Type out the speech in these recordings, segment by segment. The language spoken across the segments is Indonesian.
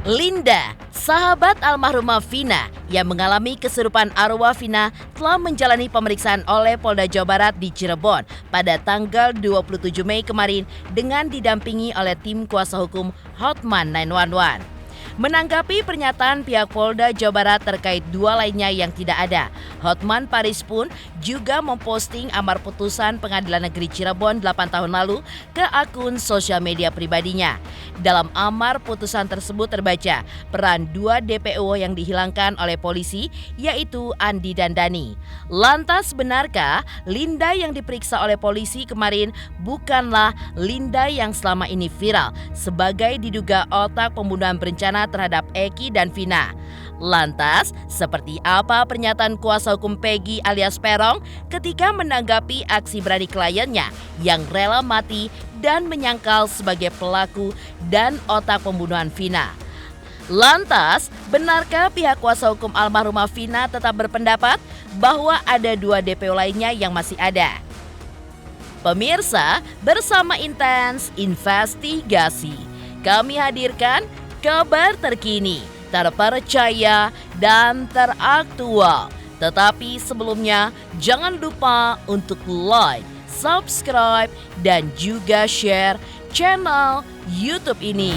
Linda, sahabat almarhumah Vina yang mengalami kesurupan arwah Vina telah menjalani pemeriksaan oleh Polda Jawa Barat di Cirebon pada tanggal 27 Mei kemarin dengan didampingi oleh tim kuasa hukum Hotman 911. Menanggapi pernyataan pihak Polda Jawa Barat terkait dua lainnya yang tidak ada, Hotman Paris pun juga memposting amar putusan Pengadilan Negeri Cirebon 8 tahun lalu ke akun sosial media pribadinya. Dalam amar putusan tersebut terbaca peran dua DPO yang dihilangkan oleh polisi, yaitu Andi dan Dani. Lantas benarkah Linda yang diperiksa oleh polisi kemarin bukanlah Linda yang selama ini viral sebagai diduga otak pembunuhan berencana terhadap Eki dan Vina? Lantas, seperti apa pernyataan kuasa hukum Peggy alias Peron ketika menanggapi aksi berani kliennya yang rela mati dan menyangkal sebagai pelaku dan otak pembunuhan Vina? Lantas, benarkah pihak kuasa hukum almarhumah Vina tetap berpendapat bahwa ada dua DPO lainnya yang masih ada? Pemirsa, bersama Intens Investigasi, kami hadirkan kabar terkini, terpercaya, dan teraktual. Tetapi sebelumnya, jangan lupa untuk like, subscribe, dan juga share channel YouTube ini.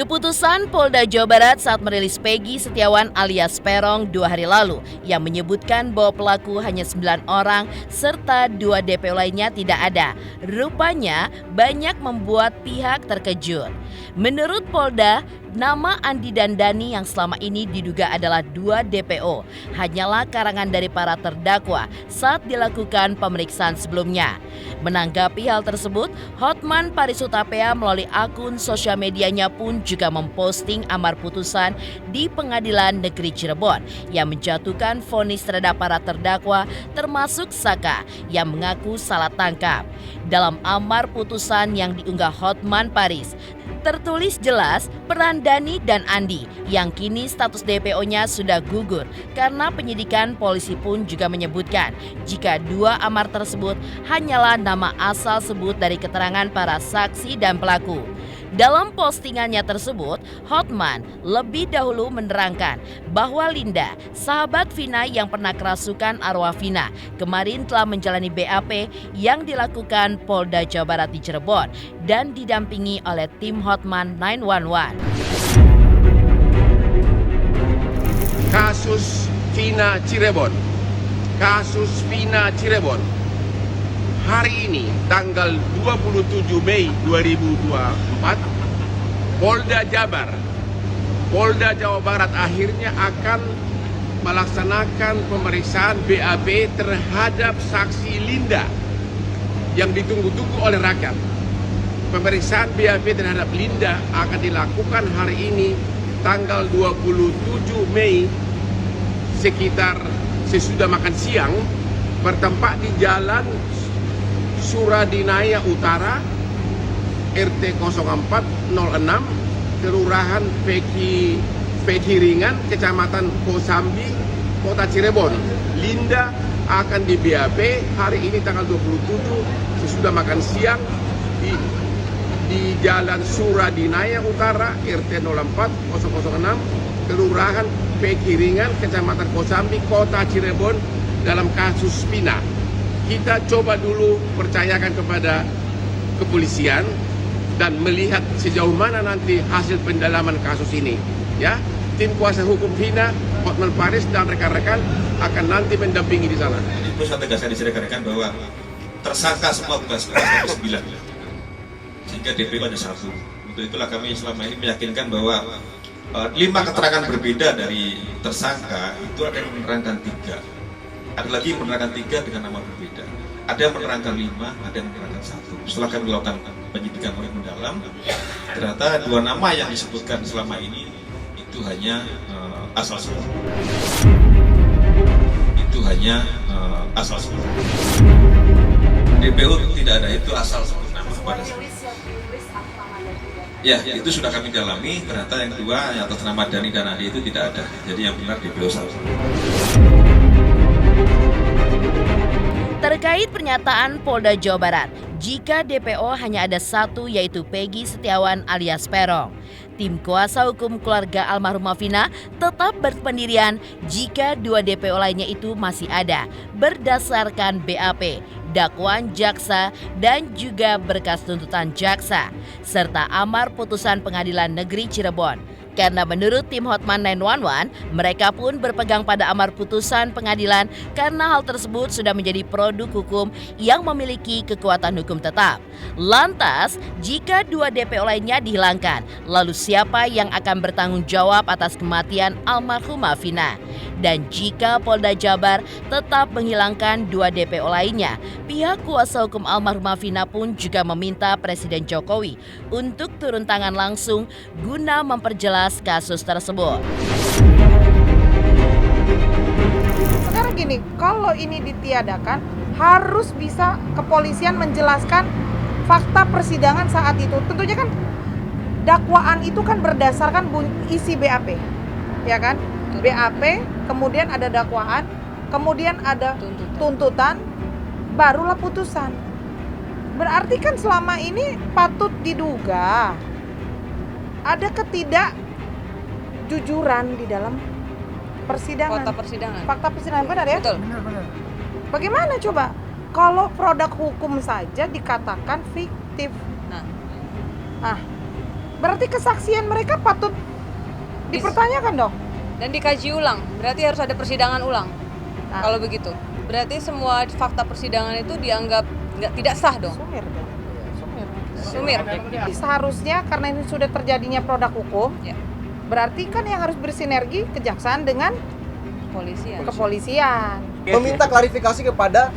Keputusan Polda Jawa Barat saat merilis Peggy Setiawan alias Peron 2 hari lalu yang menyebutkan bahwa pelaku hanya 9 orang serta 2 DPO lainnya tidak ada, rupanya banyak membuat pihak terkejut. Menurut Polda, nama Andi dan Dani yang selama ini diduga adalah 2 DPO hanyalah karangan dari para terdakwa saat dilakukan pemeriksaan sebelumnya. Menanggapi hal tersebut, Hotman Paris Hutapea melalui akun sosial medianya pun juga memposting amar putusan di Pengadilan Negeri Cirebon yang menjatuhkan vonis terhadap para terdakwa termasuk Saka yang mengaku salah tangkap. Dalam amar putusan yang diunggah Hotman Paris, tertulis jelas peran Dani dan Andi yang kini status DPO-nya sudah gugur karena penyidikan. Polisi pun juga menyebutkan jika 2 amar tersebut hanyalah nama asal sebut dari keterangan para saksi dan pelaku. Dalam postingannya tersebut, Hotman lebih dahulu menerangkan bahwa Linda, sahabat Vina yang pernah kerasukan arwah Vina, kemarin telah menjalani BAP yang dilakukan Polda Jawa Barat di Cirebon dan didampingi oleh tim Hotman 911. Kasus Vina Cirebon. Kasus Vina Cirebon. Hari ini tanggal 27 Mei 2024, Polda Jabar, Polda Jawa Barat akhirnya akan melaksanakan pemeriksaan BAP terhadap saksi Linda yang ditunggu-tunggu oleh rakyat. Pemeriksaan BAP terhadap Linda akan dilakukan hari ini tanggal 27 Mei sekitar sesudah makan siang, bertempat di Jalan Suradinaya Utara, RT 0406, Kelurahan Pekiringan, Kecamatan Kosambi, Kota Cirebon. Linda akan di BAP hari ini tanggal 27 sesudah makan siang di Jalan Suradinaya Utara, RT 04006, Kelurahan Pekiringan, Kecamatan Kosambi, Kota Cirebon dalam kasus Vina. Kita coba dulu percayakan kepada kepolisian dan melihat sejauh mana nanti hasil pendalaman kasus ini. Ya, tim kuasa hukum Vina, Hotman Paris dan rekan-rekan akan nanti mendampingi di sana. Itu saya tegaskan di sini rekan-rekan bahwa tersangka semua bukan 9, sehingga DPO hanya 1. Untuk itulah kami selama ini meyakinkan bahwa 5 keterangan berbeda dari tersangka itu ada yang menerangkan 3. Ada lagi yang menerangkan 3 dengan nama berbeda. Ada yang menerangkan 5, ada yang menerangkan 1. Setelah kami melakukan penyidikan oleh mendalam, ternyata 2 nama yang disebutkan selama ini itu hanya asal-usul. itu hanya asal sebut. DPO tidak ada, itu asal sebut nama pada saya. Ya, itu sudah kami dalami. Ternyata yang kedua yang atas nama Dani dan Adi itu tidak ada. Jadi yang benar DPO salah. Terkait pernyataan Polda Jawa Barat, jika DPO hanya ada satu yaitu Peggy Setiawan alias Peron, tim kuasa hukum keluarga almarhumah Vina tetap berpendirian jika dua DPO lainnya itu masih ada berdasarkan BAP, dakwaan jaksa dan juga berkas tuntutan jaksa serta amar putusan Pengadilan Negeri Cirebon. Karena menurut tim Hotman 911, mereka pun berpegang pada amar putusan pengadilan karena hal tersebut sudah menjadi produk hukum yang memiliki kekuatan hukum tetap. Lantas, jika dua DPO lainnya dihilangkan, lalu siapa yang akan bertanggung jawab atas kematian almarhumah Vina? Dan jika Polda Jabar tetap menghilangkan dua DPO lainnya, pihak kuasa hukum almarhumah Vina pun juga meminta Presiden Jokowi untuk turun tangan langsung guna memperjelas kasus tersebut. Sekarang gini, kalau ini ditiadakan, harus bisa kepolisian menjelaskan fakta persidangan saat itu. Tentunya kan dakwaan itu kan berdasarkan isi BAP, ya kan? BAP, kemudian ada dakwaan, kemudian ada tuntutan, barulah putusan. Berarti kan selama ini patut diduga ada ketidakjujuran di dalam persidangan. Fakta persidangan benar ya? Betul. Bagaimana coba kalau produk hukum saja dikatakan fiktif? Berarti kesaksian mereka patut dipertanyakan dong. Dan dikaji ulang, berarti harus ada persidangan ulang. Kalau begitu, berarti semua fakta persidangan itu dianggap tidak sah dong. Sumir. Seharusnya karena ini sudah terjadinya produk hukum, ya, berarti kan yang harus bersinergi kejaksaan dengan kepolisian. Meminta klarifikasi kepada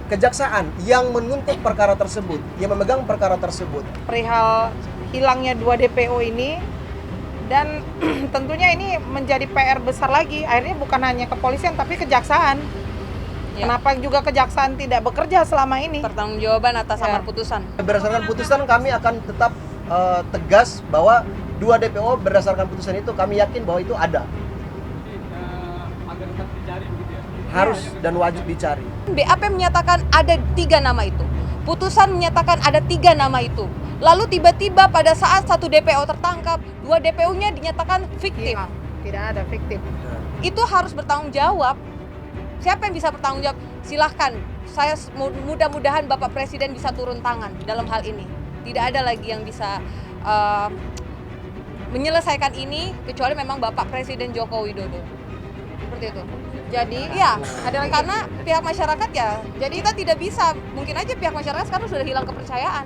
kejaksaan yang menuntut perkara tersebut, yang memegang perkara tersebut. Perihal hilangnya dua DPO ini, dan tentunya ini menjadi PR besar lagi. Akhirnya bukan hanya kepolisian tapi kejaksaan. Ya. Kenapa juga kejaksaan tidak bekerja selama ini? Pertanggungjawaban atas amar putusan. Berdasarkan putusan kami akan tetap tegas bahwa dua DPO berdasarkan putusan itu kami yakin bahwa itu ada. Agar tetap dicari begitu ya? Harus dan wajib dicari. BAP menyatakan ada 3 nama itu. Putusan menyatakan ada 3 nama itu. Lalu tiba-tiba pada saat satu DPO tertangkap, 2 DPO-nya dinyatakan fiktif. Tidak ada fiktif. Itu harus bertanggung jawab. Siapa yang bisa bertanggung jawab? Silahkan. Saya mudah-mudahan Bapak Presiden bisa turun tangan dalam hal ini. Tidak ada lagi yang bisa menyelesaikan ini kecuali memang Bapak Presiden Joko Widodo. Seperti itu. Jadi ya, karena pihak masyarakat ya, jadi kita tidak bisa, mungkin aja pihak masyarakat sekarang sudah hilang kepercayaan.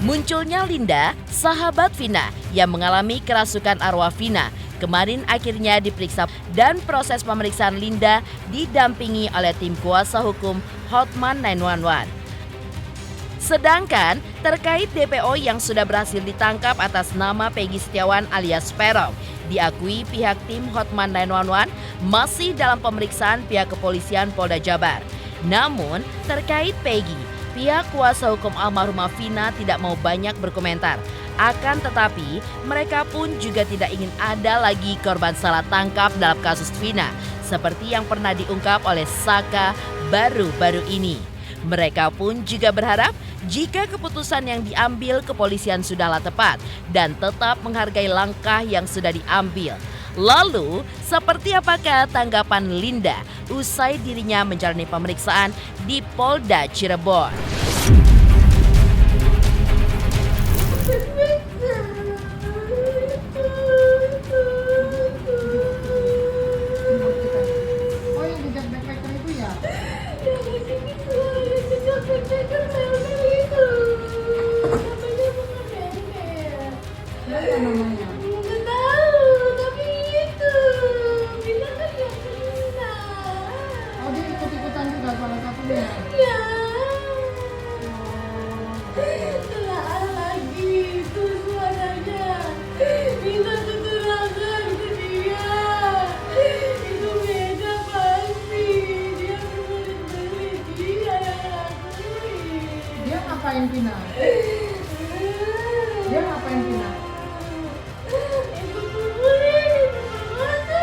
Munculnya Linda, sahabat Vina yang mengalami kerasukan arwah Vina, kemarin akhirnya diperiksa dan proses pemeriksaan Linda didampingi oleh tim kuasa hukum Hotman 911. Sedangkan terkait DPO yang sudah berhasil ditangkap atas nama Peggy Setiawan alias Peron, diakui pihak tim Hotman 911 masih dalam pemeriksaan pihak kepolisian Polda Jabar. Namun terkait Peggy, pihak kuasa hukum almarhumah Vina tidak mau banyak berkomentar. Akan tetapi, mereka pun juga tidak ingin ada lagi korban salah tangkap dalam kasus Vina, seperti yang pernah diungkap oleh Saka baru-baru ini. Mereka pun juga berharap jika keputusan yang diambil kepolisian sudahlah tepat dan tetap menghargai langkah yang sudah diambil. Lalu, seperti apakah tanggapan Linda usai dirinya menjalani pemeriksaan di Polda Cirebon? Oh, yang jejak backpacker itu ya? Siapa namanya? Nggak tahu, tapi itu bilang kan yang kena. Oh, dia ikut-ikutan juga salah satunya? Ya. ngapain Vina? Dia ngapain Vina? Ibu kuburin, mana?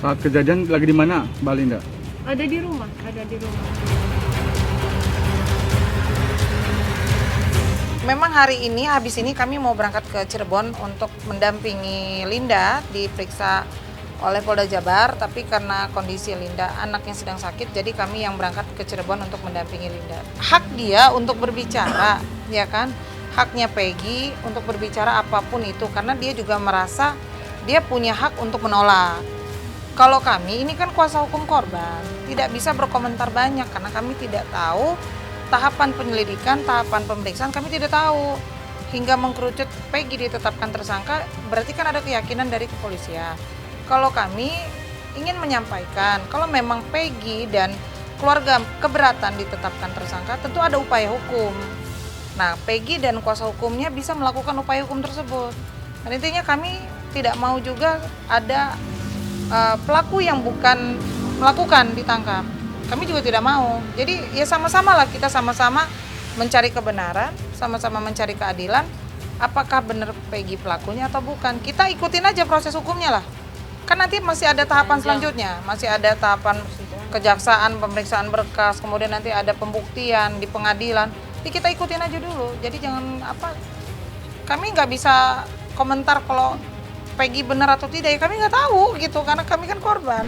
Saat kejadian lagi di mana, Mbak Linda? Ada di rumah. Memang hari ini, habis ini kami mau berangkat ke Cirebon untuk mendampingi Linda diperiksa oleh Polda Jabar, tapi karena kondisi Linda anaknya sedang sakit, jadi kami yang berangkat ke Cirebon untuk mendampingi Linda. Hak dia untuk berbicara, ya kan? Haknya Peggy untuk berbicara apapun itu, karena dia juga merasa dia punya hak untuk menolak. Kalau kami ini kan kuasa hukum korban, tidak bisa berkomentar banyak karena kami tidak tahu tahapan penyelidikan, tahapan pemeriksaan kami tidak tahu. Hingga mengkerucut Peggy ditetapkan tersangka, berarti kan ada keyakinan dari kepolisian. Kalau kami ingin menyampaikan, kalau memang Peggy dan keluarga keberatan ditetapkan tersangka, tentu ada upaya hukum. Nah, Peggy dan kuasa hukumnya bisa melakukan upaya hukum tersebut. Dan intinya kami tidak mau juga ada pelaku yang bukan melakukan ditangkap. Kami juga tidak mau. Jadi ya sama-sama lah, kita sama-sama mencari kebenaran, sama-sama mencari keadilan. Apakah benar Peggy pelakunya atau bukan? Kita ikutin aja proses hukumnya lah. Kan nanti masih ada tahapan selanjutnya, masih ada tahapan kejaksaan, pemeriksaan berkas, kemudian nanti ada pembuktian di pengadilan. Jadi kita ikutin aja dulu. Jadi jangan kami nggak bisa komentar kalau Peggy benar atau tidak, ya kami nggak tahu gitu, karena kami kan korban.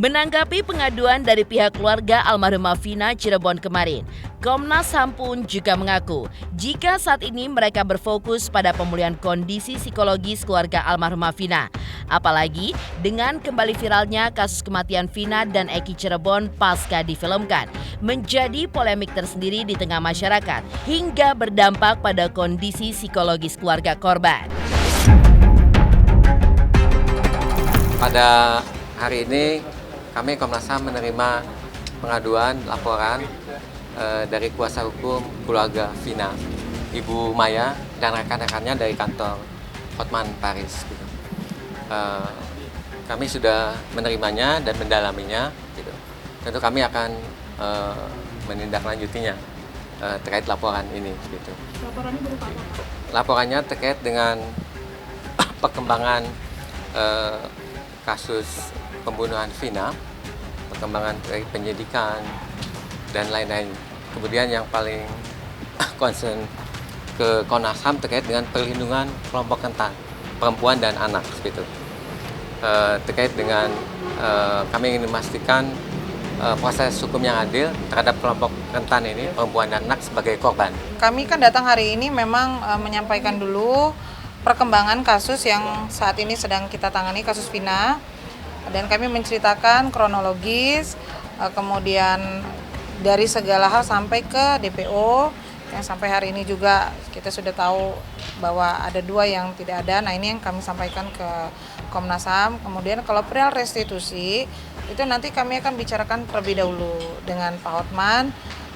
Menanggapi pengaduan dari pihak keluarga almarhumah Vina Cirebon kemarin, Komnas HAM pun juga mengaku jika saat ini mereka berfokus pada pemulihan kondisi psikologis keluarga almarhumah Vina. Apalagi dengan kembali viralnya kasus kematian Vina dan Eki Cirebon pasca difilmkan, menjadi polemik tersendiri di tengah masyarakat hingga berdampak pada kondisi psikologis keluarga korban. Pada hari ini kami Komnas HAM menerima pengaduan laporan dari kuasa hukum keluarga Vina, Ibu Maya dan rekan-rekannya dari kantor Hotman Paris. Gitu. Kami sudah menerimanya dan mendalaminya. Gitu. Tentu kami akan menindaklanjutinya terkait laporan ini. Gitu. Laporannya berupa apa? Laporannya terkait dengan perkembangan kasus pembunuhan Vina, perkembangan dari penyidikan dan lain-lain. Kemudian yang paling concern ke Komnas HAM terkait dengan perlindungan kelompok rentan, perempuan dan anak, gitu. Terkait dengan kami ingin memastikan proses hukum yang adil terhadap kelompok rentan ini, perempuan dan anak sebagai korban. Kami kan datang hari ini memang menyampaikan dulu perkembangan kasus yang saat ini sedang kita tangani, kasus Vina. Dan kami menceritakan kronologis, kemudian dari segala hal sampai ke DPO, yang sampai hari ini juga kita sudah tahu bahwa ada 2 yang tidak ada. Nah, ini yang kami sampaikan ke Komnas HAM. Kemudian kalau perihal restitusi, itu nanti kami akan bicarakan terlebih dahulu dengan Pak Hotman,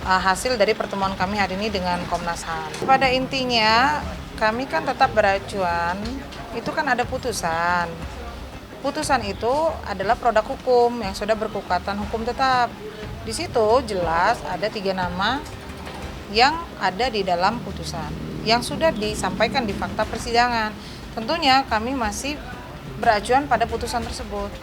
hasil dari pertemuan kami hari ini dengan Komnas HAM. Pada intinya, kami kan tetap beracuan, itu kan ada putusan. Putusan itu adalah produk hukum yang sudah berkekuatan hukum tetap. Di situ jelas ada 3 nama yang ada di dalam putusan yang sudah disampaikan di fakta persidangan. Tentunya kami masih beracuan pada putusan tersebut.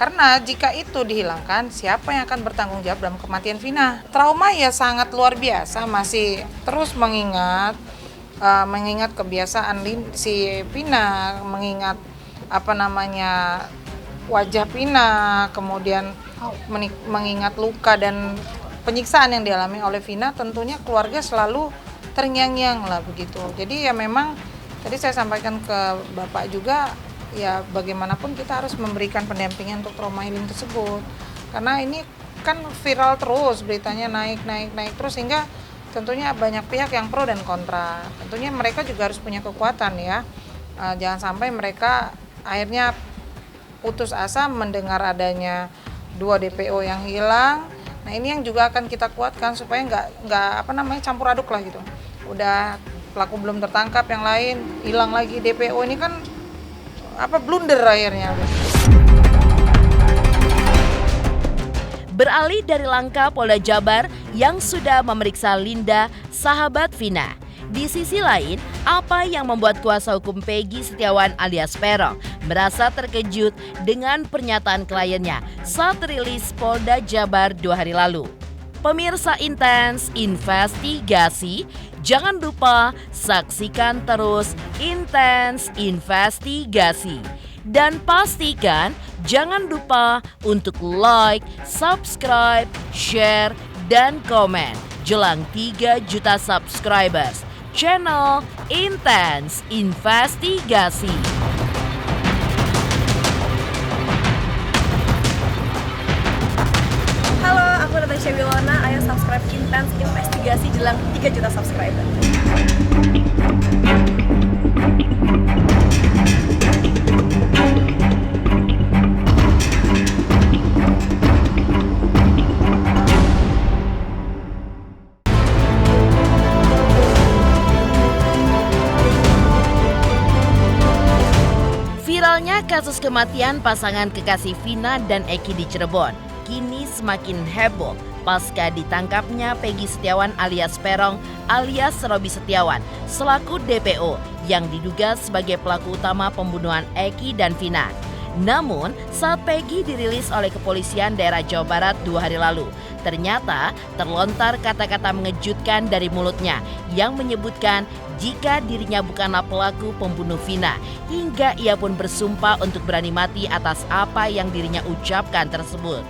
Karena jika itu dihilangkan, siapa yang akan bertanggung jawab dalam kematian Vina? Trauma ya sangat luar biasa, masih terus mengingat kebiasaan si Vina, mengingat wajah Vina, kemudian mengingat luka dan penyiksaan yang dialami oleh Vina, tentunya keluarga selalu terngiang-ngiang lah begitu. Jadi ya memang tadi saya sampaikan ke Bapak juga, ya bagaimanapun kita harus memberikan pendampingan untuk trauma healing tersebut. Karena ini kan viral terus, beritanya naik terus, sehingga tentunya banyak pihak yang pro dan kontra. Tentunya mereka juga harus punya kekuatan ya. Jangan sampai mereka akhirnya putus asa mendengar adanya 2 DPO yang hilang. Nah ini yang juga akan kita kuatkan supaya nggak campur aduk lah gitu. Udah pelaku belum tertangkap, yang lain hilang lagi, DPO ini kan blunder akhirnya. Beralih dari langkah Polda Jabar yang sudah memeriksa Linda, sahabat Vina. Di sisi lain, apa yang membuat kuasa hukum Peggy Setiawan alias Peron merasa terkejut dengan pernyataan kliennya saat rilis Polda Jabar 2 hari lalu? Pemirsa Intens Investigasi, jangan lupa saksikan terus Intens Investigasi. Dan pastikan jangan lupa untuk like, subscribe, share, dan komen jelang 3 juta subscribers channel Intens Investigasi. Halo, aku Natasha Wilona. Ayo subscribe Intens Investigasi jelang 3 juta subscriber. Viralnya kasus kematian pasangan kekasih Vina dan Eki di Cirebon kini semakin heboh pasca ditangkapnya Peggy Setiawan alias Peron alias Robi Setiawan selaku DPO yang diduga sebagai pelaku utama pembunuhan Eki dan Vina. Namun, saat Peggy dirilis oleh kepolisian daerah Jawa Barat 2 hari lalu, ternyata terlontar kata-kata mengejutkan dari mulutnya yang menyebutkan jika dirinya bukanlah pelaku pembunuh Vina, hingga ia pun bersumpah untuk berani mati atas apa yang dirinya ucapkan tersebut.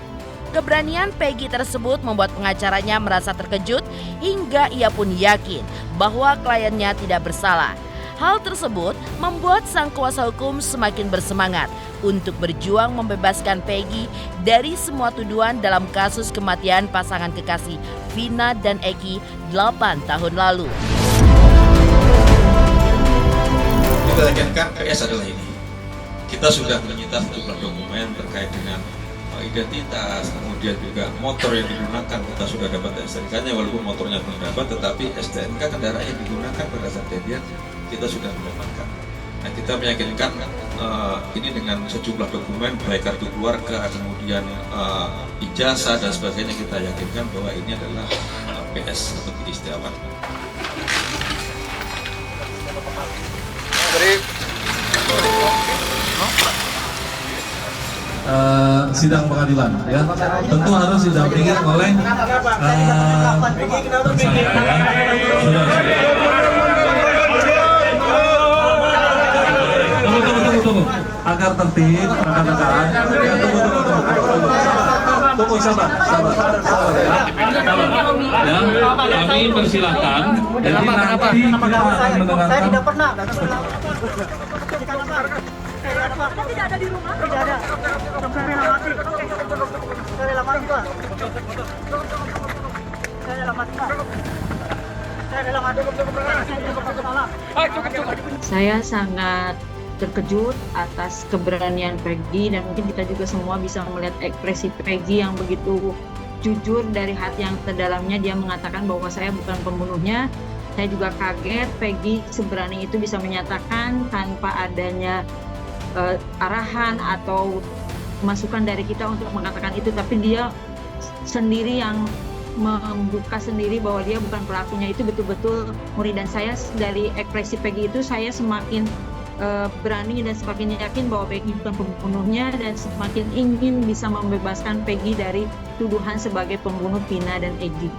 Keberanian Peggy tersebut membuat pengacaranya merasa terkejut hingga ia pun yakin bahwa kliennya tidak bersalah. Hal tersebut membuat sang kuasa hukum semakin bersemangat untuk berjuang membebaskan Peggy dari semua tuduhan dalam kasus kematian pasangan kekasih Vina dan Eki 8 tahun lalu. Kita yakinkan PS adalah ini. Kita sudah menyita sejumlah dokumen terkait dengan identitas, kemudian juga motor yang digunakan kita sudah dapat STNK-nya walaupun motornya belum dapat, tetapi STNK kendaraan yang digunakan pada saat kejadian kita sudah mendapatkan. Nah, kita meyakinkan ini dengan sejumlah dokumen baik kartu keluarga, kemudian ijazah dan sebagainya, kita yakinkan bahwa ini adalah PS atau Peggy Setiawan. Sidang pengadilan ya tentu harus didampingi oleh tunggu agar tertib rekan-rekan tunggu sabar ya kami persilahkan jadi nanti kita akan mendengarkan saya tidak pernah tidak ada di rumah tidak ada saya rela mati Pak saya rela mati Saya sangat terkejut atas keberanian Peggy dan mungkin kita juga semua bisa melihat ekspresi Peggy yang begitu jujur dari hati yang terdalamnya. Dia mengatakan bahwa saya bukan pembunuhnya. Saya juga kaget Peggy seberani itu bisa menyatakan tanpa adanya arahan atau masukan dari kita untuk mengatakan itu, tapi dia sendiri yang membuka sendiri bahwa dia bukan pelakunya. Itu betul-betul murni, dan saya dari ekspresi Peggy itu saya semakin berani dan semakin yakin bahwa Peggy bukan pembunuhnya dan semakin ingin bisa membebaskan Peggy dari tuduhan sebagai pembunuh Vina dan Eki.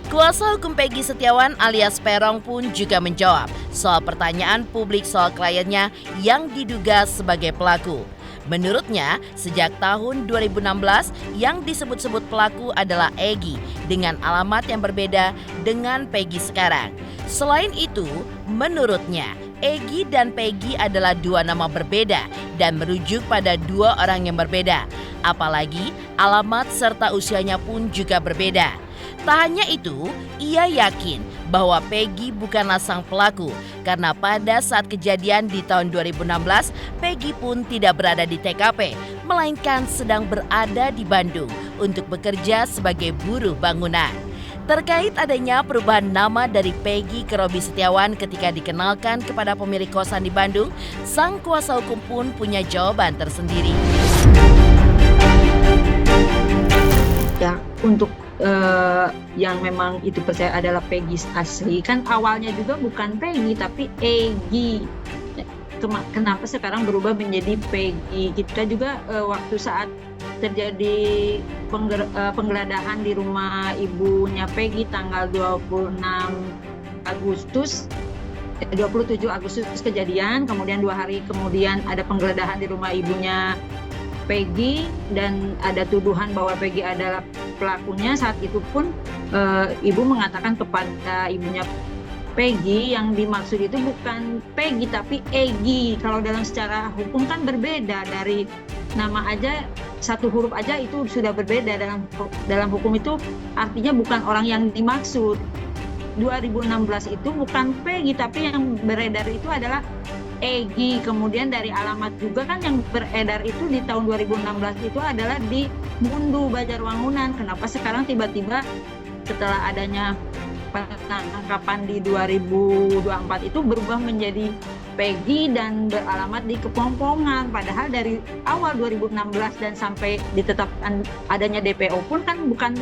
Kuasa hukum Peggy Setiawan alias Peron pun juga menjawab soal pertanyaan publik soal kliennya yang diduga sebagai pelaku. Menurutnya, sejak tahun 2016 yang disebut-sebut pelaku adalah Egy dengan alamat yang berbeda dengan Peggy sekarang. Selain itu, menurutnya, Egy dan Peggy adalah dua nama berbeda dan merujuk pada dua orang yang berbeda. Apalagi alamat serta usianya pun juga berbeda. Tak hanya itu, ia yakin bahwa Peggy bukanlah sang pelaku karena pada saat kejadian di tahun 2016, Peggy pun tidak berada di TKP, melainkan sedang berada di Bandung untuk bekerja sebagai buruh bangunan. Terkait adanya perubahan nama dari Peggy ke Robi Setiawan ketika dikenalkan kepada pemilik kosan di Bandung, sang kuasa hukum pun punya jawaban tersendiri. Ya, untuk yang memang itu percaya adalah Peggy asli, kan awalnya juga bukan Peggy tapi Egy. Kenapa sekarang berubah menjadi Peggy? Kita juga waktu saat terjadi penggeledahan di rumah ibunya Peggy tanggal 27 Agustus kejadian, kemudian 2 hari kemudian ada penggeledahan di rumah ibunya Peggy dan ada tuduhan bahwa Peggy adalah pelakunya. Saat itu pun ibu mengatakan kepada ibunya Peggy yang dimaksud itu bukan Peggy tapi Egy. Kalau dalam secara hukum kan berbeda, dari nama aja satu huruf aja itu sudah berbeda. Dalam hukum itu artinya bukan orang yang dimaksud. 2016 itu bukan Peggy tapi yang beredar itu adalah Egy. Kemudian dari alamat juga kan yang beredar itu di tahun 2016 itu adalah di Mundu Banjarwangunan. Kenapa sekarang tiba-tiba setelah adanya penangkapan di 2024 itu berubah menjadi Peggy dan beralamat di Kepompongan, padahal dari awal 2016 dan sampai ditetapkan adanya DPO pun kan bukan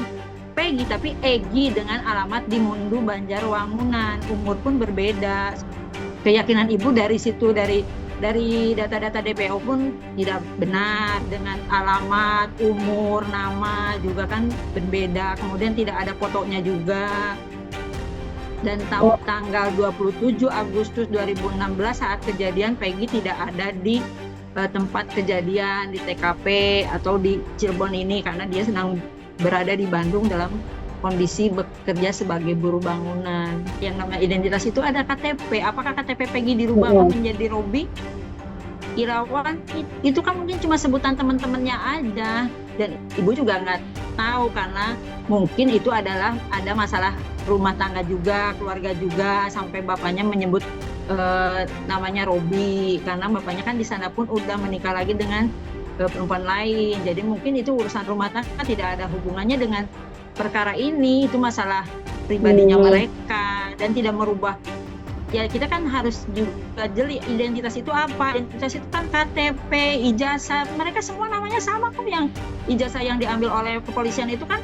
Peggy tapi Egy dengan alamat di Mundu Banjarwangunan. Umur pun berbeda. Keyakinan ibu dari situ, dari data-data DPO pun tidak benar, dengan alamat, umur, nama juga kan berbeda. Kemudian tidak ada fotonya juga. Dan tanggal 27 Agustus 2016 saat kejadian Peggy tidak ada di tempat kejadian, di TKP atau di Cirebon ini, karena dia sedang berada di Bandung dalam kondisi bekerja sebagai buruh bangunan. Yang namanya identitas itu ada KTP. Apakah KTP Peggy dirubah menjadi Robi Irawan? Itu kan mungkin cuma sebutan teman-temannya aja. Dan ibu juga nggak tahu karena mungkin itu adalah ada masalah rumah tangga juga, keluarga juga, sampai bapaknya menyebut namanya Robi karena bapaknya kan di sana pun udah menikah lagi dengan perempuan lain. Jadi mungkin itu urusan rumah tangga, tidak ada hubungannya dengan perkara ini. Itu masalah pribadinya mereka dan tidak merubah. Ya kita kan harus juga jeli identitas itu apa. Identitas itu kan KTP, ijazah, mereka semua namanya sama kok. Yang ijazah yang diambil oleh kepolisian itu kan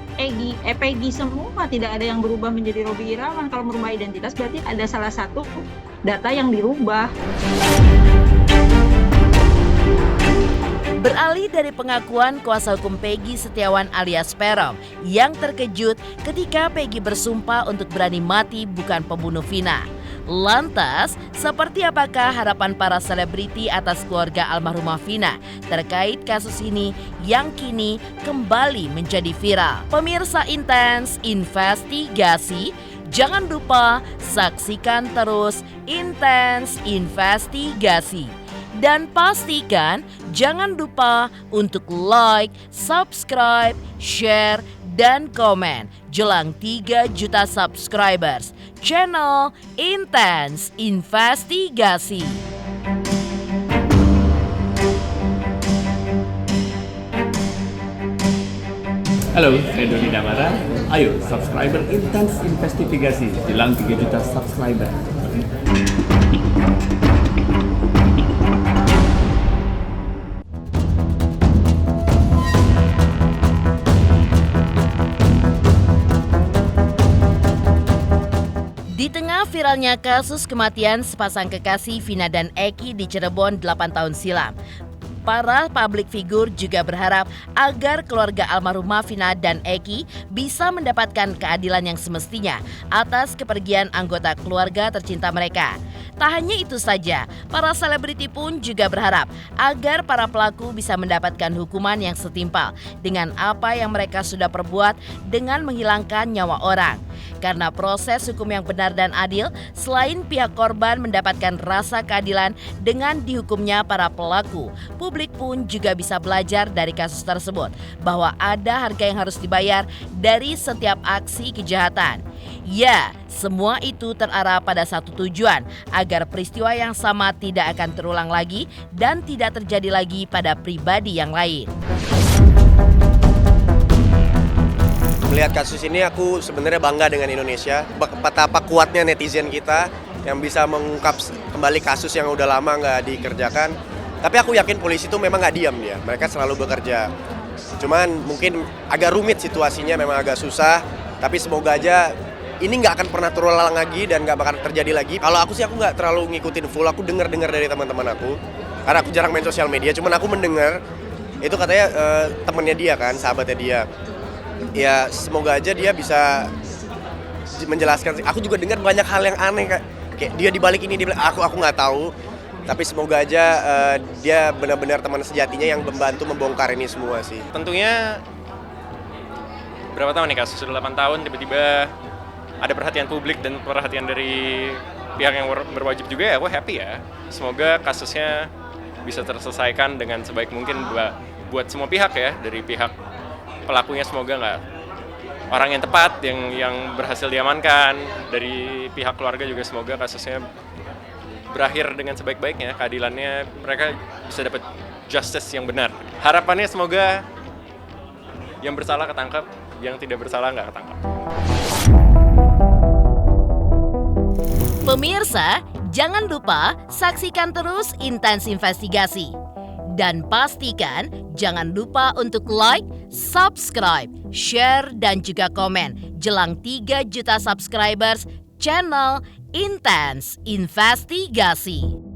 Peggy semua, tidak ada yang berubah menjadi Robi Irawan. Kalau merubah identitas berarti ada salah satu data yang dirubah. Beralih dari pengakuan kuasa hukum Peggy Setiawan alias Perom yang terkejut ketika Peggy bersumpah untuk berani mati bukan pembunuh Vina. Lantas, seperti apakah harapan para selebriti atas keluarga almarhumah Vina terkait kasus ini yang kini kembali menjadi viral? Pemirsa Intens Investigasi, jangan lupa saksikan terus Intens Investigasi. Dan pastikan jangan lupa untuk like, subscribe, share, dan komen jelang 3 juta subscribers channel Intens Investigasi. Halo, saya Doni Damara. Ayo, subscriber Intens Investigasi jelang 3 juta subscriber. Di tengah viralnya kasus kematian sepasang kekasih Vina dan Eki di Cirebon 8 tahun silam, para publik figur juga berharap agar keluarga almarhumah Vina dan Eki bisa mendapatkan keadilan yang semestinya atas kepergian anggota keluarga tercinta mereka. Tak hanya itu saja, para selebriti pun juga berharap agar para pelaku bisa mendapatkan hukuman yang setimpal dengan apa yang mereka sudah perbuat dengan menghilangkan nyawa orang. Karena proses hukum yang benar dan adil, selain pihak korban mendapatkan rasa keadilan dengan dihukumnya para pelaku, publik pun juga bisa belajar dari kasus tersebut bahwa ada harga yang harus dibayar dari setiap aksi kejahatan. Ya, semua itu terarah pada satu tujuan, agar peristiwa yang sama tidak akan terulang lagi dan tidak terjadi lagi pada pribadi yang lain. Melihat kasus ini aku sebenarnya bangga dengan Indonesia, betapa kuatnya netizen kita yang bisa mengungkap kembali kasus yang udah lama nggak dikerjakan. Tapi aku yakin polisi itu memang nggak diam dia, mereka selalu bekerja. Cuman mungkin agak rumit situasinya, memang agak susah, tapi semoga aja ini nggak akan pernah terulang lagi dan nggak bakal terjadi lagi. Kalau aku sih aku nggak terlalu ngikutin full, aku dengar dari teman-teman aku, karena aku jarang main sosial media, cuman aku mendengar itu katanya temennya dia kan, sahabatnya dia. Ya semoga aja dia bisa menjelaskan. Aku juga dengar banyak hal yang aneh kayak dia dibalik ini, aku nggak tahu. Tapi semoga aja dia benar-benar teman sejatinya yang membantu membongkar ini semua sih. Tentunya berapa tahun nih kasus? Sudah 8 tahun, tiba-tiba ada perhatian publik dan perhatian dari pihak yang berwajib juga, ya aku happy ya. Semoga kasusnya bisa terselesaikan dengan sebaik mungkin buat semua pihak ya, dari pihak pelakunya semoga nggak orang yang tepat yang berhasil diamankan, dari pihak keluarga juga semoga kasusnya berakhir dengan sebaik-baiknya, keadilannya, mereka bisa dapat justice yang benar. Harapannya semoga yang bersalah ketangkap, yang tidak bersalah nggak ketangkap. Pemirsa, jangan lupa saksikan terus Intens Investigasi. Dan pastikan jangan lupa untuk like, subscribe, share, dan juga komen jelang 3 juta subscribers channel Intens Investigasi.